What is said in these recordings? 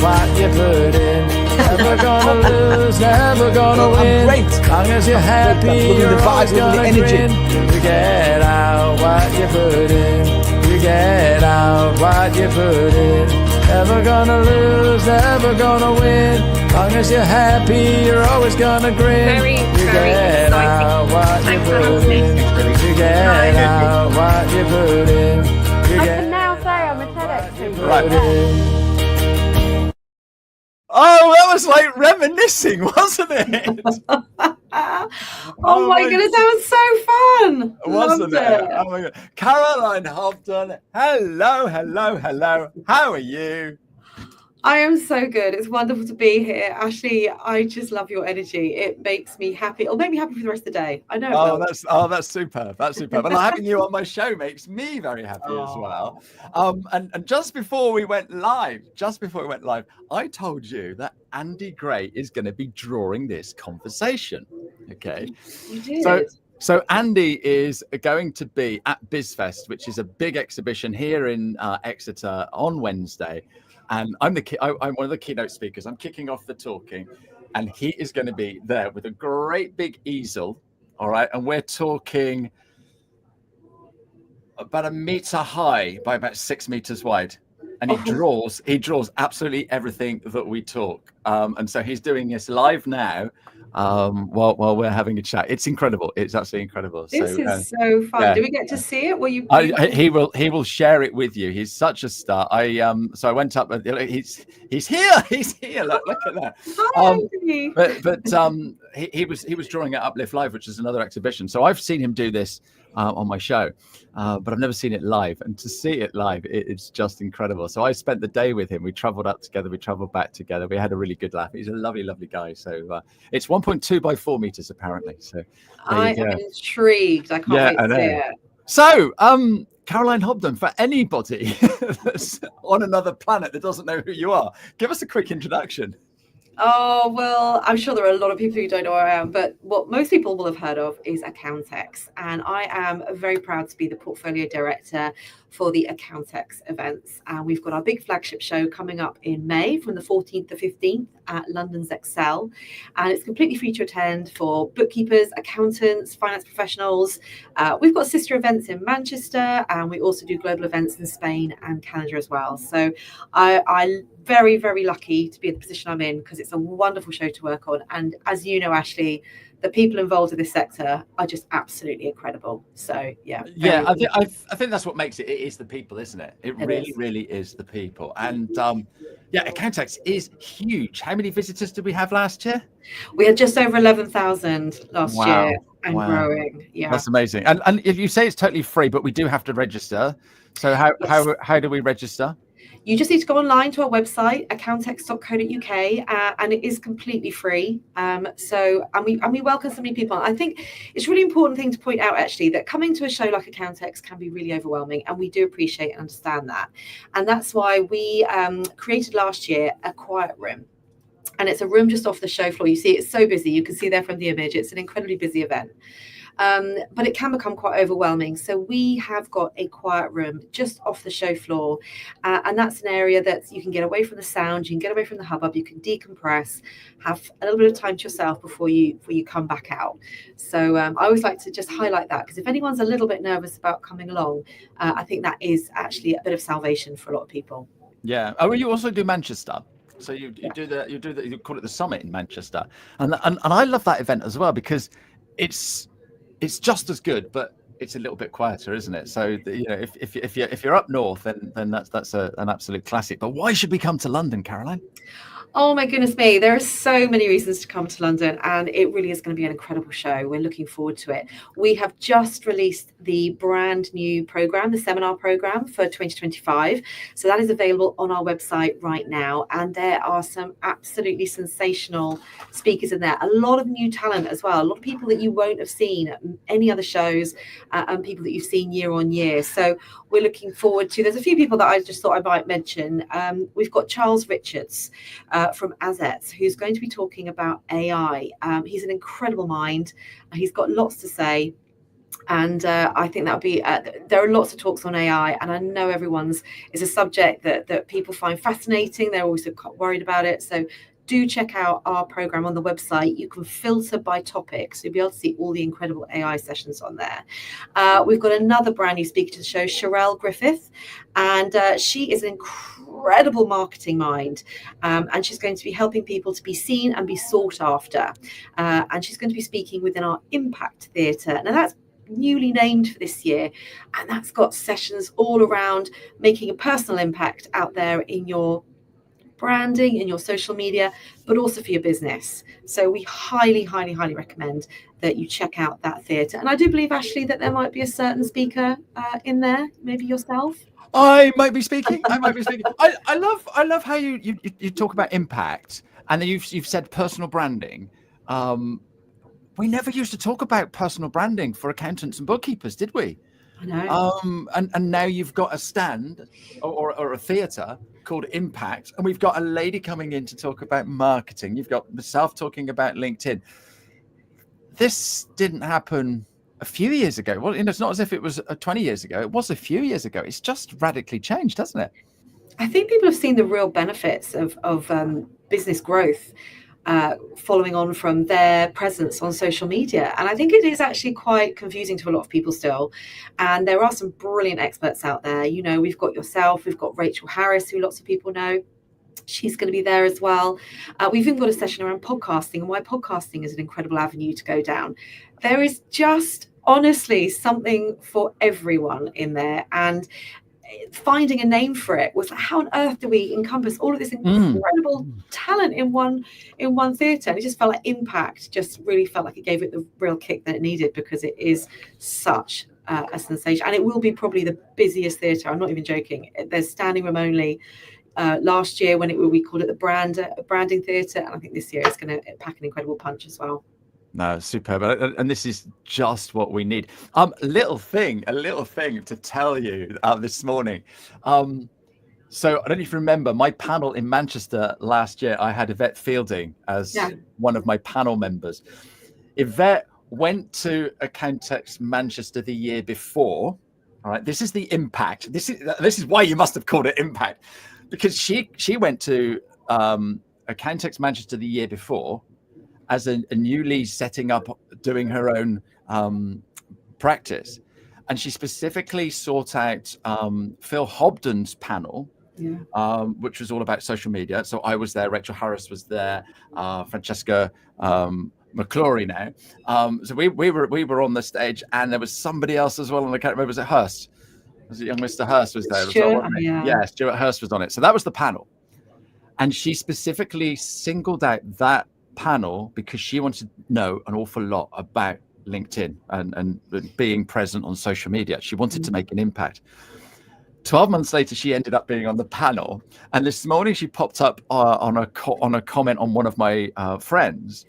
what you put in. Never gonna lose, never gonna win. Great. Long as you're happy, you're always gonna grin. You get out what you put in. You get out what you put in. Never gonna lose, never gonna win. Long as you're happy, you're always gonna grin. Very, You very get exciting. out what you Thanks for put having in. me. You get out what you put in. You I get can now say I'm a TEDx speaker. Right. Yeah. Oh, that was like reminiscing, wasn't it? Oh my goodness, that was so fun. Wasn't Loved it? it. Oh my God. Caroline Hobden, hello, hello, hello. How are you? I am so good. It's wonderful to be here. Ashley, I just love your energy. It makes me happy. It'll make me happy for the rest of the day. I know it will. That's superb. That's superb. And having you on my show makes me very happy as well. And just before we went live, I told you that Andy Gray is going to be drawing this conversation. Okay. You did. So Andy is going to be at BizFest, which is a big exhibition here in Exeter on Wednesday. And I'm one of the keynote speakers. I'm kicking off the talking, and he is going to be there with a great big easel. All right. And we're talking about 1 meter high by about 6 meters wide. And he draws absolutely everything that we talk. And so he's doing this live now while we're having a chat. It's incredible. It's absolutely incredible. This is so fun. Yeah. Do we get to see it? Will you? He will share it with you. He's such a star. So I went up. He's here. He's here. Look at that. Hi, Andy. But he was drawing at Uplift Live, which is another exhibition. So I've seen him do this on my show, but I've never seen it live. And to see it live, it's just incredible. So I spent the day with him. We traveled up together. We traveled back together. We had a really good laugh. He's a lovely, lovely guy. So it's 1.2 by 4 meters apparently. So I am intrigued. I can't wait to see it. So Caroline Hobden, for anybody that's on another planet that doesn't know who you are, give us a quick introduction. Oh, well, I'm sure there are a lot of people who don't know who I am, but what most people will have heard of is Accountex. And I am very proud to be the portfolio director for the Accountex events. And we've got our big flagship show coming up in May from the 14th to 15th at London's Excel. And it's completely free to attend for bookkeepers, accountants, finance professionals. We've got sister events in Manchester, and we also do global events in Spain and Canada as well. So I'm very, very lucky to be in the position I'm in, because it's a wonderful show to work on. And as you know, Ashley, the people involved in this sector are just absolutely incredible. So yeah. I think that's what makes it. It is the people, isn't it? It really is the people. And Accountex is huge. How many visitors did we have last year? We had just over 11,000 last year and growing. Yeah, that's amazing. And if you say it's totally free, but we do have to register. So how do we register? You just need to go online to our website, accountex.co.uk, and it is completely free. And we welcome so many people. I think it's a really important thing to point out, actually, that coming to a show like Accountex can be really overwhelming, and we do appreciate and understand that. And that's why we created last year a quiet room. And it's a room just off the show floor. You see, it's so busy. You can see there from the image. It's an incredibly busy event. But it can become quite overwhelming. So we have got a quiet room just off the show floor. And that's an area that you can get away from the sound, you can get away from the hubbub, you can decompress, have a little bit of time to yourself before you come back out. So I always like to just highlight that, because if anyone's a little bit nervous about coming along, I think that is actually a bit of salvation for a lot of people. Yeah. Oh, well, you also do Manchester. So you call it the Summit in Manchester. And I love that event as well, because it's just as good, but it's a little bit quieter, isn't it? So if you're up north, then that's an absolute classic. But why should we come to London, Caroline? Oh my goodness me, there are so many reasons to come to London, and it really is going to be an incredible show. We're looking forward to it. We have just released the brand new program, the seminar program for 2025. So that is available on our website right now. And there are some absolutely sensational speakers in there. A lot of new talent as well. A lot of people that you won't have seen at any other shows, and people that you've seen year on year. So we're looking forward to, there's a few people that I just thought I might mention. We've got Charles Richards from Assets, who's going to be talking about AI. He's an incredible mind. He's got lots to say. And I think that'll be, there are lots of talks on AI, and I know it's a subject that people find fascinating. They're also worried about it. So do check out our program on the website. You can filter by topic, so you'll be able to see all the incredible AI sessions on there. We've got another brand new speaker to the show, Sherelle Griffith, and she is an incredible marketing mind, and she's going to be helping people to be seen and be sought after. And she's going to be speaking within our Impact Theatre. Now that's newly named for this year, and that's got sessions all around making a personal impact out there in your branding, in your social media, but also for your business. So we highly recommend that you check out that theatre. And I do believe, Ashley, that there might be a certain speaker in there, maybe yourself. I might be speaking. I love how you talk about impact, and then you've said personal branding. We never used to talk about personal branding for accountants and bookkeepers, did we? I know. And now you've got a stand or a theatre called Impact, and we've got a lady coming in to talk about marketing. You've got myself talking about LinkedIn. This didn't happen a few years ago. Well, it's not as if it was 20 years ago. It was a few years ago. It's just radically changed, hasn't it? I think people have seen the real benefits of business growth following on from their presence on social media. And I think it is actually quite confusing to a lot of people still. And there are some brilliant experts out there. You know, we've got yourself, we've got Rachel Harris, who lots of people know. She's going to be there as well. We've even got a session around podcasting and why podcasting is an incredible avenue to go down. There is just honestly something for everyone in there. And finding a name for it was like, how on earth do we encompass all of this incredible talent in one theatre? And it just felt like Impact just really felt like it gave it the real kick that it needed, because it is such a sensation, and it will be probably the busiest theatre. I'm not even joking. There's standing room only. Last year when we called it the branding theatre, and I think this year it's going to pack an incredible punch as well. No, superb. And this is just what we need. A little thing to tell you this morning. So I don't know if you remember my panel in Manchester last year. I had Yvette Fielding as one of my panel members. Yvette went to Accountex Manchester the year before. All right, this is the Impact. This is why you must have called it Impact, because she went to Accountex Manchester the year before as a newly setting up, doing her own practice. And she specifically sought out Phil Hobden's panel, which was all about social media. So I was there, Rachel Harris was there, Francesca McClory now. So we were on the stage, and there was somebody else as well on the camera. Was it Hurst? Was it young Mr. Hurst was there? Yeah, Stuart Hurst was on it. So that was the panel. And she specifically singled out that panel because she wanted to know an awful lot about LinkedIn and being present on social media. She wanted to make an impact. 12 months later, she ended up being on the panel. And this morning, she popped up on a comment on one of my friends.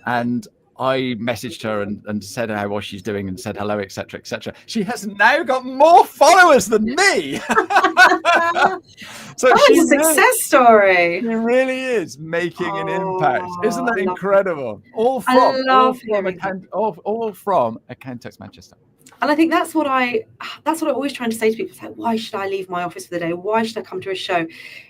And I messaged her and said how well she's doing and said hello, etc., etc. She has now got more followers than me. So she's a success story. She really is making an impact. Isn't that incredible? All from Accountex Manchester. And I think that's what I'm always trying to say to people. It's like, why should I leave my office for the day? Why should I come to a show?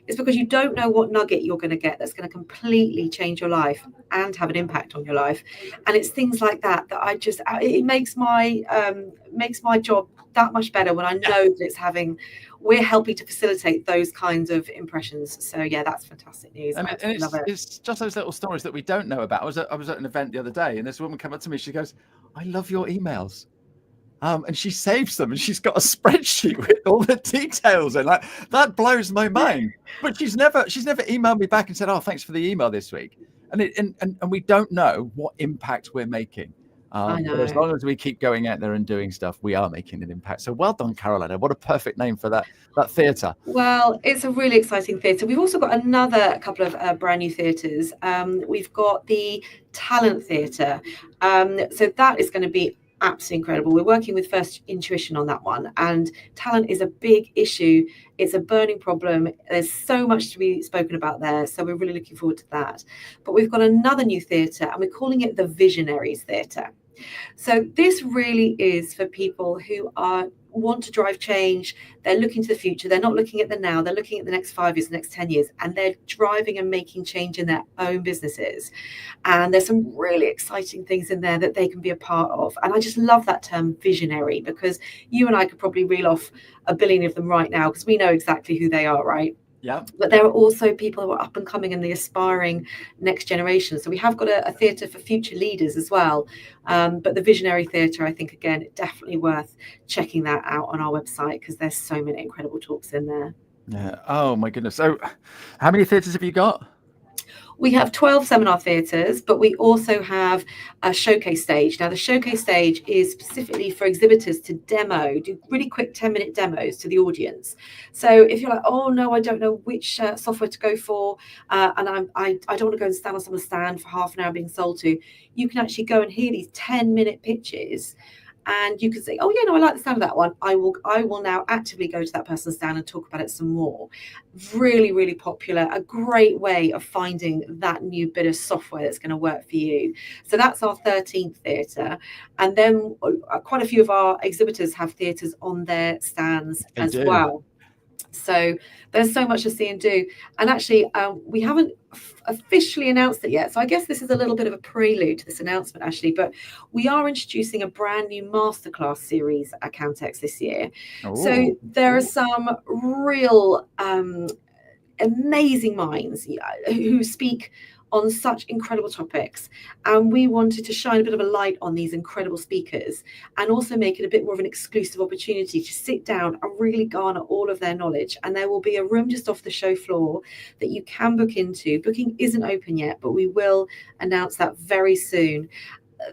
It's because you don't know what nugget you're going to get that's going to completely change your life and have an impact on your life. And it's things like that it makes my job that much better when I know that we're helping to facilitate those kinds of impressions. So yeah, that's fantastic news. And it's just those little stories that we don't know about. I was at an event the other day, and this woman came up to me. She goes, "I love your emails." And she saves them, and she's got a spreadsheet with all the details, and that blows my mind. But she's never emailed me back and said, "Oh, thanks for the email this week." And we don't know what impact we're making. But as long as we keep going out there and doing stuff, we are making an impact. So well done, Caroline. What a perfect name for that theatre. Well, it's a really exciting theatre. We've also got another couple of brand new theatres. We've got the Talent Theatre. So that is going to be absolutely incredible. We're working with First Intuition on that one, and talent is a big issue. It's a burning problem. There's so much to be spoken about there, so we're really looking forward to that. But we've got another new theatre, and we're calling it the Visionaries Theatre. So this really is for people who want to drive change. They're looking to the future. They're not looking at the now. They're looking at the next 5 years, the next 10 years, and they're driving and making change in their own businesses. And there's some really exciting things in there that they can be a part of. And I just love that term visionary, because you and I could probably reel off a billion of them right now because we know exactly who they are, right? Yeah. But there are also people who are up and coming in the aspiring next generation. So we have got a theatre for future leaders as well. But the Visionary Theatre, I think, again, definitely worth checking that out on our website because there's so many incredible talks in there. Yeah. Oh, my goodness. So how many theatres have you got? We have 12 seminar theatres, but we also have a showcase stage. Now, the showcase stage is specifically for exhibitors to do really quick 10-minute demos to the audience. So if you're like, oh, no, I don't know which software to go for, and I don't want to go and stand on someone's stand for half an hour being sold to, you can actually go and hear these 10-minute pitches. And you can say, oh, yeah, no, I like the sound of that one. I will now actively go to that person's stand and talk about it some more. Really, really popular. A great way of finding that new bit of software that's going to work for you. So that's our 13th theatre. And then quite a few of our exhibitors have theatres on their stands as well. So there's so much to see and do. And actually, we haven't officially announced it yet. So I guess this is a little bit of a prelude to this announcement, actually. But we are introducing a brand new masterclass series at Accountex this year. Oh. So there are some real amazing minds who speak on such incredible topics, and we wanted to shine a bit of a light on these incredible speakers and also make it a bit more of an exclusive opportunity to sit down and really garner all of their knowledge. And there will be a room just off the show floor that you can book into. Booking isn't open yet, but we will announce that very soon.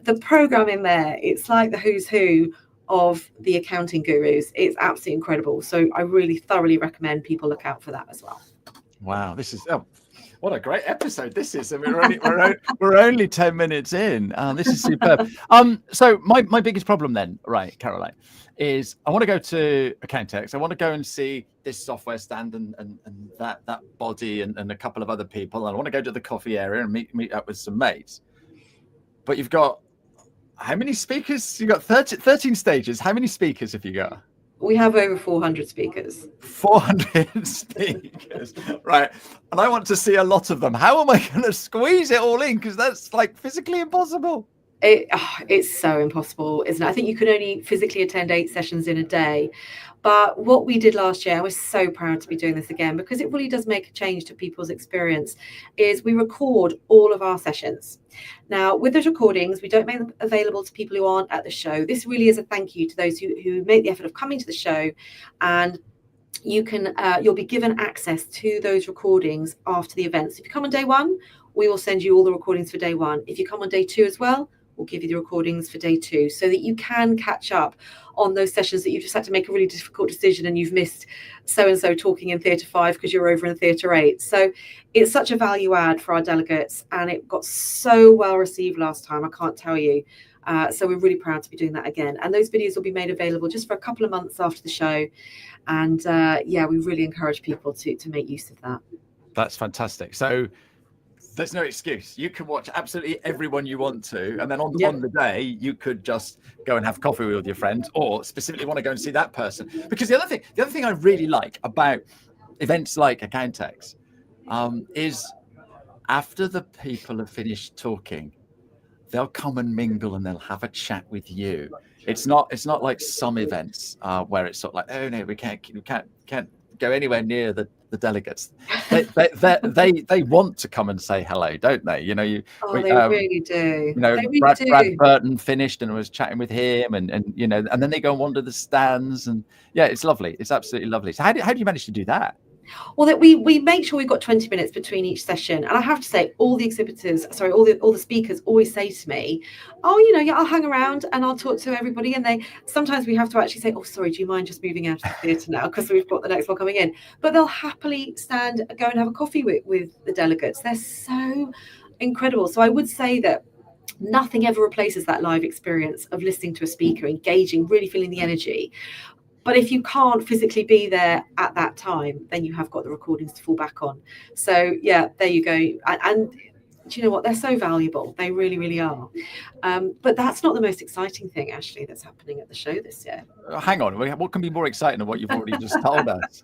The program in there, it's like the who's who of the accounting gurus. It's absolutely incredible. So I really thoroughly recommend people look out for that as well. Wow, this is what a great episode this is. I mean, we're only 10 minutes in. This is superb. So my biggest problem then, right, Caroline, is I want to go to Accountex. I want to go and see this software stand and that body and a couple of other people. And I want to go to the coffee area and meet up with some mates. But you've got how many speakers? You've got 13 stages. How many speakers have you got? We have over 400 speakers. 400 speakers, right? And I want to see a lot of them. How am I going to squeeze it all in? Because that's like physically impossible. It's so impossible, isn't it? I think you can only physically attend 8 sessions in a day. But what we did last year, I was so proud to be doing this again because it really does make a change to people's experience, is we record all of our sessions. Now, with those recordings, we don't make them available to people who aren't at the show. This really is a thank you to those who make the effort of coming to the show, and you'll be given access to those recordings after the event. So if you come on day 1, we will send you all the recordings for day 1. If you come on day 2 as well, we'll give you the recordings for day 2 so that you can catch up on those sessions that you just had to make a really difficult decision and you've missed so-and-so talking in theatre 5 because you're over in theatre 8. So it's such a value add for our delegates, and it got so well received last time, I can't tell you. So we're really proud to be doing that again. And those videos will be made available just for a couple of months after the show. And we really encourage people to make use of that. That's fantastic. So there's no excuse. You can watch absolutely everyone you want to, and then on the day you could just go and have coffee with your friends, or specifically want to go and see that person. Because the other thing I really like about events like Accountex is after the people have finished talking, they'll come and mingle and they'll have a chat with you. It's not like some events where it's sort of like, oh no, we can't go anywhere near the delegates. They want to come and say hello, don't they? You know, they really do. You know, Brad Burton finished and was chatting with him, and you know, and then they go and wander the stands, and yeah, it's lovely. It's absolutely lovely. So how do you manage to do that? Well, that we make sure we've got 20 minutes between each session. And I have to say, all the speakers always say to me, oh, you know, yeah, I'll hang around and I'll talk to everybody. And sometimes we have to actually say, oh, sorry, do you mind just moving out of the theatre now because we've got the next one coming in. But they'll happily go and have a coffee with the delegates. They're so incredible. So I would say that nothing ever replaces that live experience of listening to a speaker, engaging, really feeling the energy. But if you can't physically be there at that time, then you have got the recordings to fall back on. So, yeah, there you go. And do you know what? They're so valuable. They really, really are. But that's not the most exciting thing, actually, that's happening at the show this year. Hang on, what can be more exciting than what you've already just told us?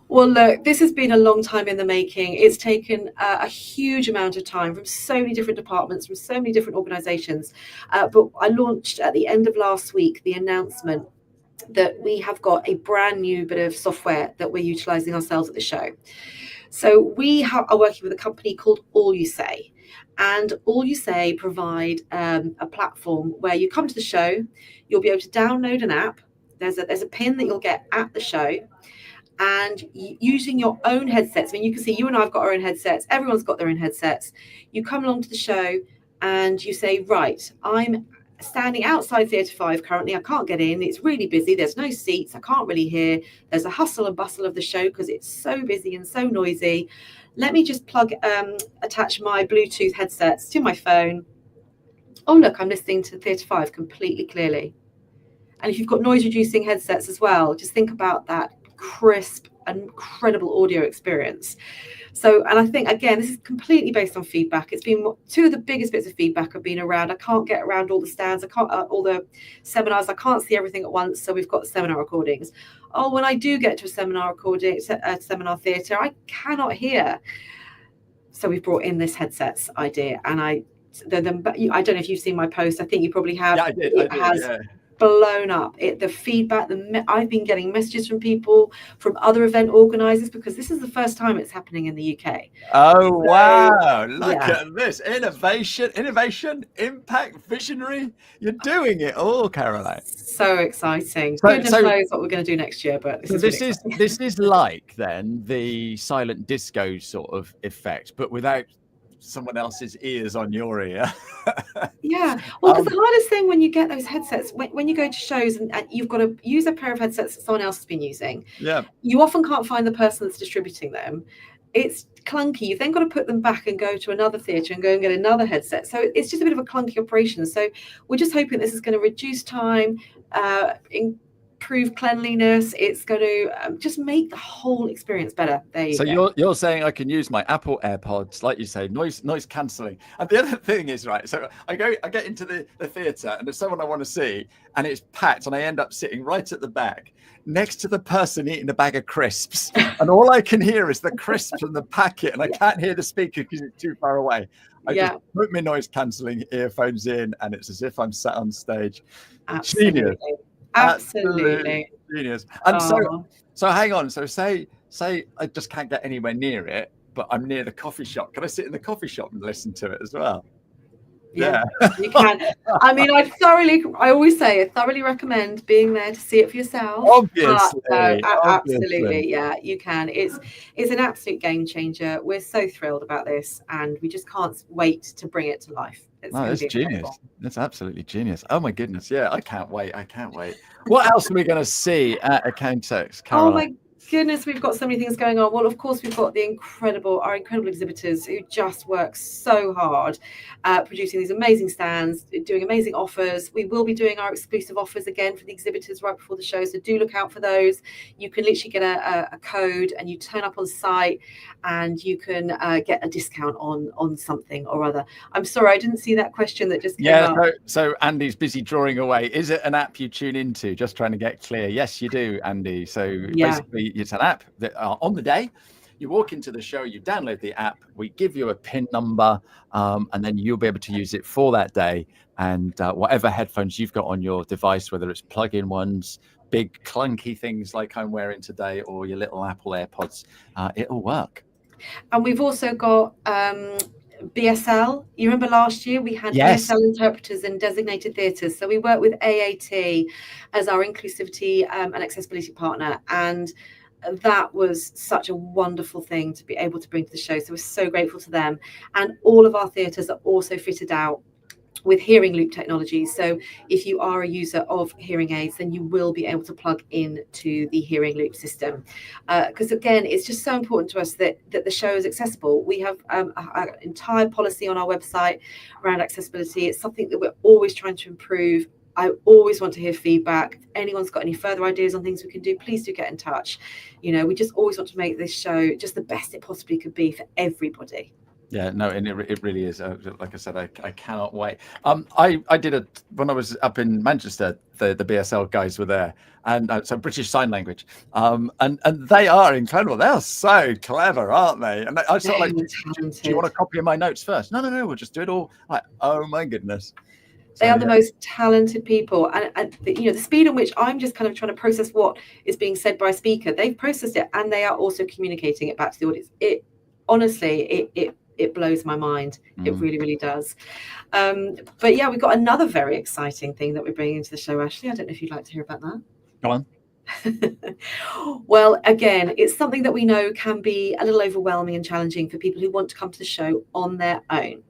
Well, look, this has been a long time in the making. It's taken a huge amount of time from so many different departments, from so many different organizations. But I launched at the end of last week the announcement that we have got a brand new bit of software that we're utilizing ourselves at the show. So we are working with a company called All You Say. And All You Say provide a platform where you come to the show, you'll be able to download an app. There's a pin that you'll get at the show. And using your own headsets, I mean, you can see you and I've got our own headsets. Everyone's got their own headsets. You come along to the show and you say, right, I'm standing outside Theatre 5 currently. I can't get in. It's really busy. There's no seats. I can't really hear. There's a hustle and bustle of the show because it's so busy and so noisy. Let me just attach my Bluetooth headsets to my phone. Oh, look, I'm listening to Theatre 5 completely clearly. And if you've got noise reducing headsets as well, just think about that crisp and incredible audio experience. So, and I think, again, this is completely based on feedback. It's been two of the biggest bits of feedback have been around, I can't get around all the stands, I can't, all the seminars, I can't see everything at once. So we've got seminar recordings. Oh, when I do get to a seminar recording, a seminar theatre, I cannot hear. So we've brought in this headsets idea. And I don't know if you've seen my post. I think you probably have. Yeah, I did. Yeah. Blown up. The feedback, I've been getting messages from people, from other event organizers, because this is the first time it's happening in the UK. Oh, so, wow. Look at this. Innovation, impact, visionary. You're doing it all, Caroline. So exciting. Goodness knows what we're going to do next year, but this is like then the silent disco sort of effect, but without someone else's ears on your ear. Yeah, well, because the hardest thing when you get those headsets, when you go to shows and you've got to use a pair of headsets that someone else has been using, you often can't find the person that's distributing them. It's clunky. You've then got to put them back and go to another theatre and go and get another headset. So it's just a bit of a clunky operation. So we're just hoping this is going to reduce time, improve cleanliness. It's going to just make the whole experience better. There you go. You're saying I can use my Apple AirPods, like you say, noise cancelling. And the other thing is, right, so I get into the theatre and there's someone I want to see and it's packed and I end up sitting right at the back next to the person eating a bag of crisps. And all I can hear is the crisps and the packet and I can't hear the speaker because it's too far away. I just put my noise cancelling earphones in and it's as if I'm sat on stage. Absolutely. Genius. Absolutely genius. And so hang on. So say I just can't get anywhere near it, but I'm near the coffee shop. Can I sit in the coffee shop and listen to it as well? Yeah, you can. I mean, I always say I thoroughly recommend being there to see it for yourself. Obviously. Absolutely. Yeah, you can. It's an absolute game changer. We're so thrilled about this and we just can't wait to bring it to life. That's genius. That's absolutely genius. Oh my goodness. Yeah, I can't wait. What else are we going to see at Accountex, Caroline? Oh my goodness, we've got so many things going on. Well, of course, we've got our incredible exhibitors who just work so hard producing these amazing stands, doing amazing offers. We will be doing our exclusive offers again for the exhibitors right before the show, so do look out for those. You can literally get a code and you turn up on site and you can get a discount on something or other. I'm sorry, I didn't see that question that just came up. So Andy's busy drawing away. Is it an app you tune into? Just trying to get clear. Yes, you do, Andy. So basically it's an app that on the day you walk into the show, you download the app, we give you a PIN number, and then you'll be able to use it for that day. And whatever headphones you've got on your device, whether it's plug-in ones, big clunky things like I'm wearing today, or your little Apple AirPods, it'll work. And we've also got BSL. You remember last year we had BSL interpreters in designated theatres. So we work with AAT as our inclusivity and accessibility partner. And that was such a wonderful thing to be able to bring to the show. So we're so grateful to them. And all of our theatres are also fitted out with hearing loop technology. So if you are a user of hearing aids, then you will be able to plug into the hearing loop system. Because again, it's just so important to us that the show is accessible. We have an entire policy on our website around accessibility. It's something that we're always trying to improve. I always want to hear feedback. If anyone's got any further ideas on things we can do, please do get in touch. We just always want to make this show just the best it possibly could be for everybody. Yeah, no, and it really is. Like I said, I cannot wait. I did when I was up in Manchester. The BSL guys were there, and so British Sign Language, and they are incredible. They are so clever, aren't they? And I sort of like, do you want a copy of my notes first? No, we'll just do it all. Like, oh my goodness. They are the most talented people, and the speed in which I'm just kind of trying to process what is being said by a speaker. They've processed it, and they are also communicating it back to the audience. It honestly, it blows my mind. It really, really does. But yeah, we've got another very exciting thing that we're bringing into the show. Ashley, I don't know if you'd like to hear about that. Go on. Well, again, it's something that we know can be a little overwhelming and challenging for people who want to come to the show on their own.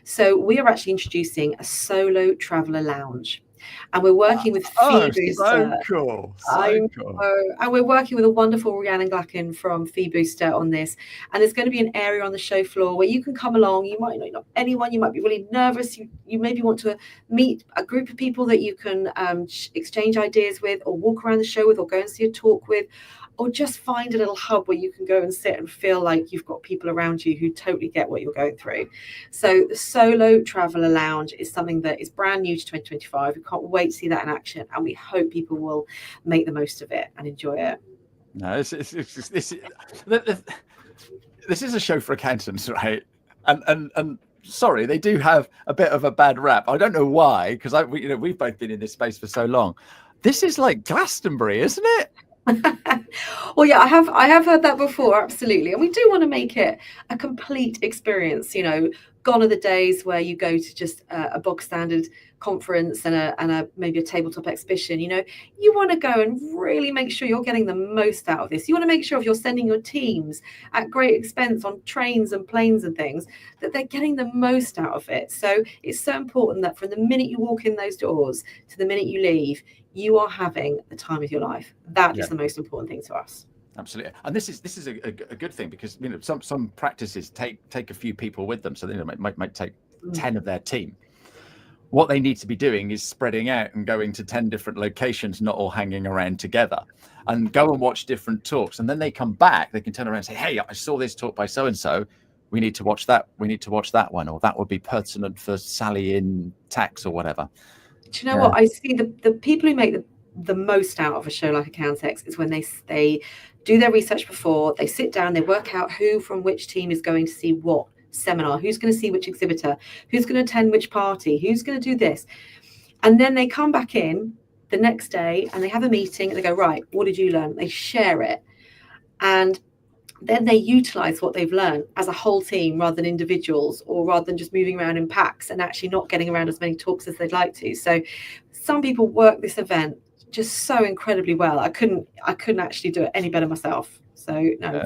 So we are actually introducing a solo traveler lounge, and we're working with Fee So cool. So cool. And we're working with a wonderful Rhiannon Glacken from Fee Booster on this. And there's going to be an area on the show floor where you can come along. You might not know anyone. You might be really nervous. You maybe want to meet a group of people that you can exchange ideas with, or walk around the show with, or go and see a talk with, or just find a little hub where you can go and sit and feel like you've got people around you who totally get what you're going through. So the Solo Traveller Lounge is something that is brand new to 2025. We can't wait to see that in action, and we hope people will make the most of it and enjoy it. No, this is a show for accountants, right? And sorry, they do have a bit of a bad rap. I don't know why, because we've both been in this space for so long. This is like Glastonbury, isn't it? Well, yeah, I have heard that before, absolutely, and we do want to make it a complete experience. Gone are the days where you go to just a bog standard conference and a maybe a tabletop exhibition. You want to go and really make sure you're getting the most out of this. You want to make sure if you're sending your teams at great expense on trains and planes and things, that they're getting the most out of it. So it's so important that from the minute you walk in those doors to the minute you leave, you are having the time of your life. That is the most important thing to us. Absolutely, and this is a good thing, because some practices take a few people with them, so they might take 10 of their team. What they need to be doing is spreading out and going to 10 different locations, not all hanging around together, and go and watch different talks. And then they come back, they can turn around and say, hey, I saw this talk by so-and-so. We need to watch that. We need to watch that one, or that would be pertinent for Sally in tax or whatever. Do you know what? I see the people who make the most out of a show like Accountex is when they do their research before, they sit down, they work out who from which team is going to see what seminar, who's going to see which exhibitor, who's going to attend which party, who's going to do this. And then they come back in the next day and they have a meeting and they go, right, what did you learn? They share it. And then they utilize what they've learned as a whole team rather than individuals, or rather than just moving around in packs and actually not getting around as many talks as they'd like to. So some people work this event just so incredibly well. I couldn't actually do it any better myself. So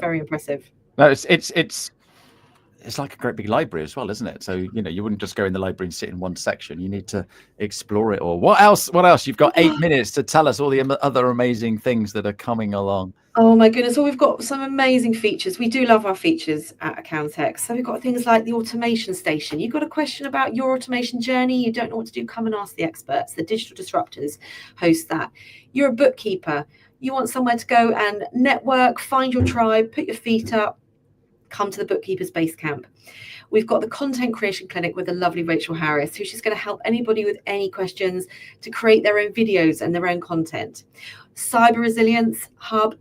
very impressive. No, it's like a great big library as well, isn't it? So you wouldn't just go in the library and sit in one section. You need to explore it all. What else? You've got 8 minutes to tell us all the other amazing things that are coming along. Oh my goodness. Well, we've got some amazing features. We do love our features at Accountex. So we've got things like the automation station. You've got a question about your automation journey, you don't know what to do, come and ask the experts. The digital disruptors host that. You're a bookkeeper, you want somewhere to go and network, find your tribe, put your feet up, come to the Bookkeepers Base Camp. We've got the Content Creation Clinic with the lovely Rachel Harris, who's just going to help anybody with any questions to create their own videos and their own content. Cyber Resilience Hub,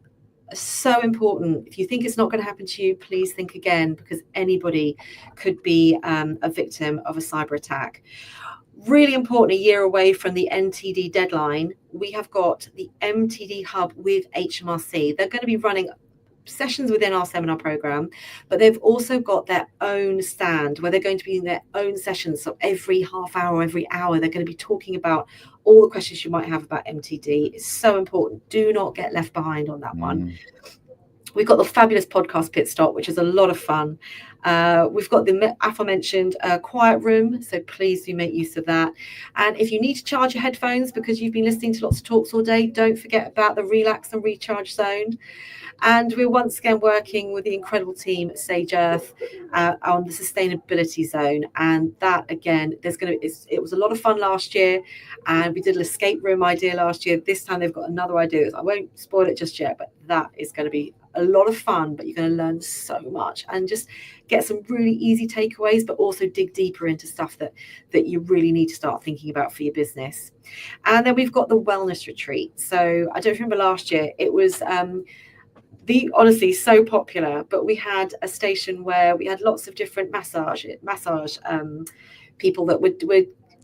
so important. If you think it's not going to happen to you, please think again, because anybody could be a victim of a cyber attack. Really important, a year away from the NTD deadline, we have got the MTD Hub with HMRC. They're going to be running sessions within our seminar program, but they've also got their own stand where they're going to be in their own sessions. So every half hour, every hour, they're going to be talking about all the questions you might have about MTD. It's so important. Do not get left behind on that one. We've got the fabulous podcast Pit Stop, which is a lot of fun. We've got the aforementioned quiet room, so please do make use of that. And if you need to charge your headphones because you've been listening to lots of talks all day, don't forget about the relax and recharge zone. And we're once again working with the incredible team at Sage Earth on the sustainability zone. And that, again, it was a lot of fun last year, and we did an escape room idea last year. This time they've got another idea. I won't spoil it just yet, but that is going to be a lot of fun, but you're going to learn so much and just get some really easy takeaways, but also dig deeper into stuff that you really need to start thinking about for your business. And then we've got the wellness retreat. So I don't remember last year, it was honestly so popular, but we had a station where we had lots of different massage people that were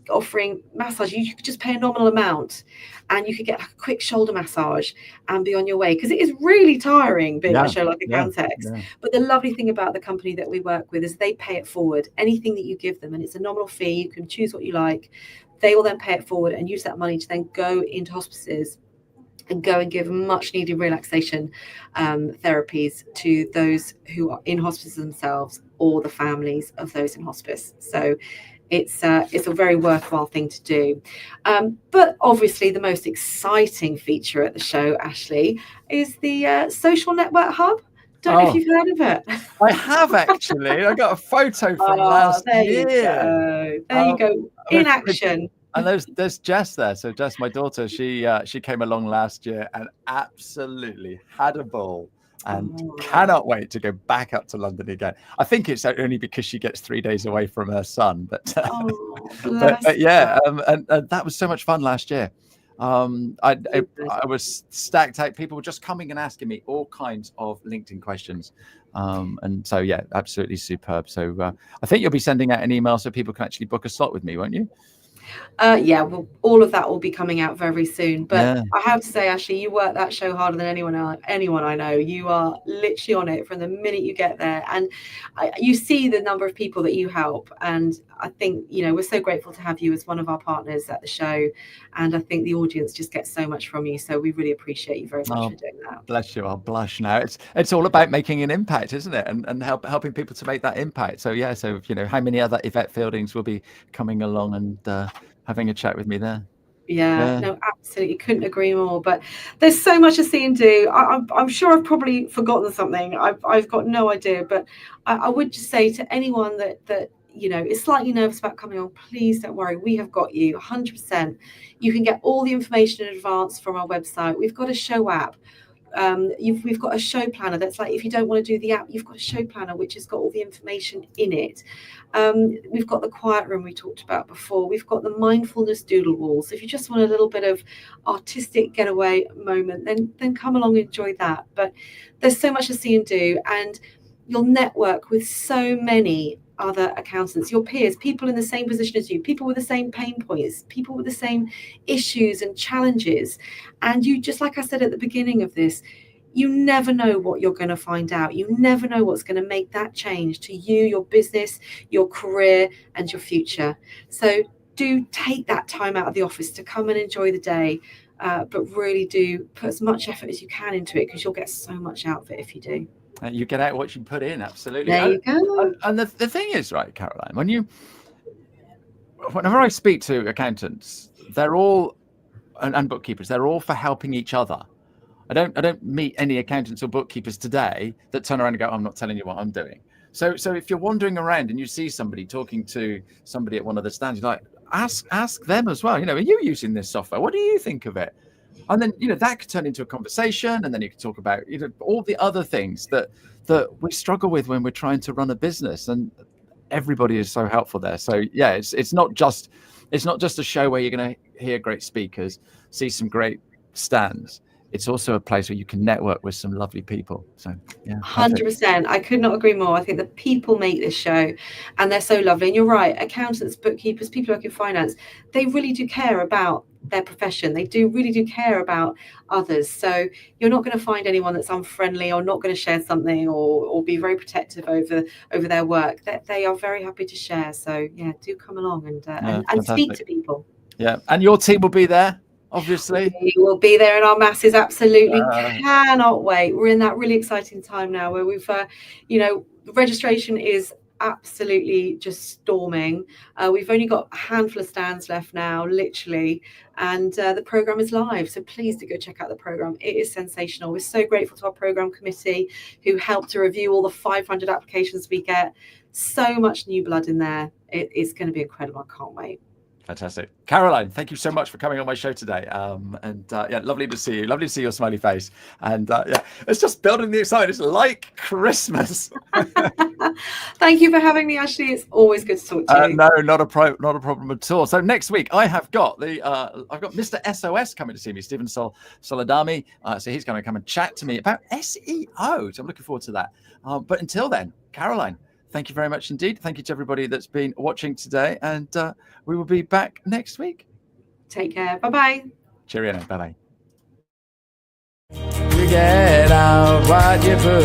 offering massage. You could just pay a nominal amount and you could get like a quick shoulder massage and be on your way, because it is really tiring being on a show like Accountex. But the lovely thing about the company that we work with is they pay it forward. Anything that you give them, and it's a nominal fee, you can choose what you like, they will then pay it forward and use that money to then go into hospices and go and give much needed relaxation therapies to those who are in hospice themselves or the families of those in hospice. So it's a very worthwhile thing to do. But obviously the most exciting feature at the show, Ashley, is the social network hub. Don't know if you've heard of it. I have actually. I got a photo from last year. There you go. In action. And there's Jess there. So Jess, my daughter, she came along last year and absolutely had a ball and cannot wait to go back up to London again. I think it's only because she gets 3 days away from her son, but but yeah, and that was so much fun last year. I was stacked out. People were just coming and asking me all kinds of LinkedIn questions. And so, yeah, absolutely superb. So I think you'll be sending out an email so people can actually book a slot with me, won't you? Well, all of that will be coming out very soon. But I have to say, Ashley, you work that show harder than anyone I know. You are literally on it from the minute you get there, and you see the number of people that you help. And I think, we're so grateful to have you as one of our partners at the show. And I think the audience just gets so much from you. So we really appreciate you very much for doing that. Bless you. I'll blush now. It's all about making an impact, isn't it? And helping people to make that impact. So yeah. So how many other Yvette Fieldings will be coming along and having a chat with me there? Yeah, no, absolutely, couldn't agree more. But there's so much to see and do. I'm sure I've probably forgotten something. I've got no idea. But I would just say to anyone that is slightly nervous about coming on, please don't worry. We have got you 100%. You can get all the information in advance from our website. We've got a show app. We've got a show planner that's like, if you don't want to do the app, you've got a show planner which has got all the information in it. We've got the quiet room we talked about before. We've got the mindfulness doodle walls. If you just want a little bit of artistic getaway moment, then come along and enjoy that. But there's so much to see and do, and you'll network with so many other accountants, your peers, people in the same position as you, people with the same pain points, people with the same issues and challenges. And you, just like I said at the beginning of this, you never know what you're going to find out. You never know what's going to make that change to you, your business, your career, and your future. So do take that time out of the office to come and enjoy the day, but really do put as much effort as you can into it, because you'll get so much out of it if you do. You get out what you put in, absolutely. There you go. And the thing is, right, Caroline, whenever I speak to accountants, they're all and bookkeepers, they're all for helping each other. I don't meet any accountants or bookkeepers today that turn around and go, I'm not telling you what I'm doing. So if you're wandering around and you see somebody talking to somebody at one of the stands, you're like, ask them as well. Are you using this software? What do you think of it? And then, that could turn into a conversation, and then you could talk about, all the other things that we struggle with when we're trying to run a business, and everybody is so helpful there. So yeah, it's not just a show where you're going to hear great speakers, see some great stands. It's also a place where you can network with some lovely people. So yeah, 100%. I could not agree more. I think the people make this show, and they're so lovely. And you're right, accountants, bookkeepers, people working in finance, they really do care about their profession. They really do care about others. So you're not going to find anyone that's unfriendly or not going to share something or be very protective over their work. They are very happy to share. So yeah, do come along and speak to people. Yeah, and your team will be there. Obviously, we will be there in our masses. Absolutely, cannot wait. We're in that really exciting time now where we've, registration is absolutely just storming. We've only got a handful of stands left now, literally, and the program is live. So please do go check out the program. It is sensational. We're so grateful to our program committee who helped to review all the 500 applications we get. So much new blood in there. It's going to be incredible. I can't wait. Fantastic. Caroline, thank you so much for coming on my show today. Yeah, lovely to see you. Lovely to see your smiley face. And yeah, it's just building the excitement. It's like Christmas. Thank you for having me, Ashley. It's always good to talk to you. No, not a problem at all. So next week I have got I've got Mr. SOS coming to see me, Stephen Soladami. So he's going to come and chat to me about SEO. So I'm looking forward to that. But until then, Caroline, thank you very much indeed. Thank you to everybody that's been watching today. And we will be back next week. Take care. Bye-bye. Cheerio. Bye-bye. You get out what you put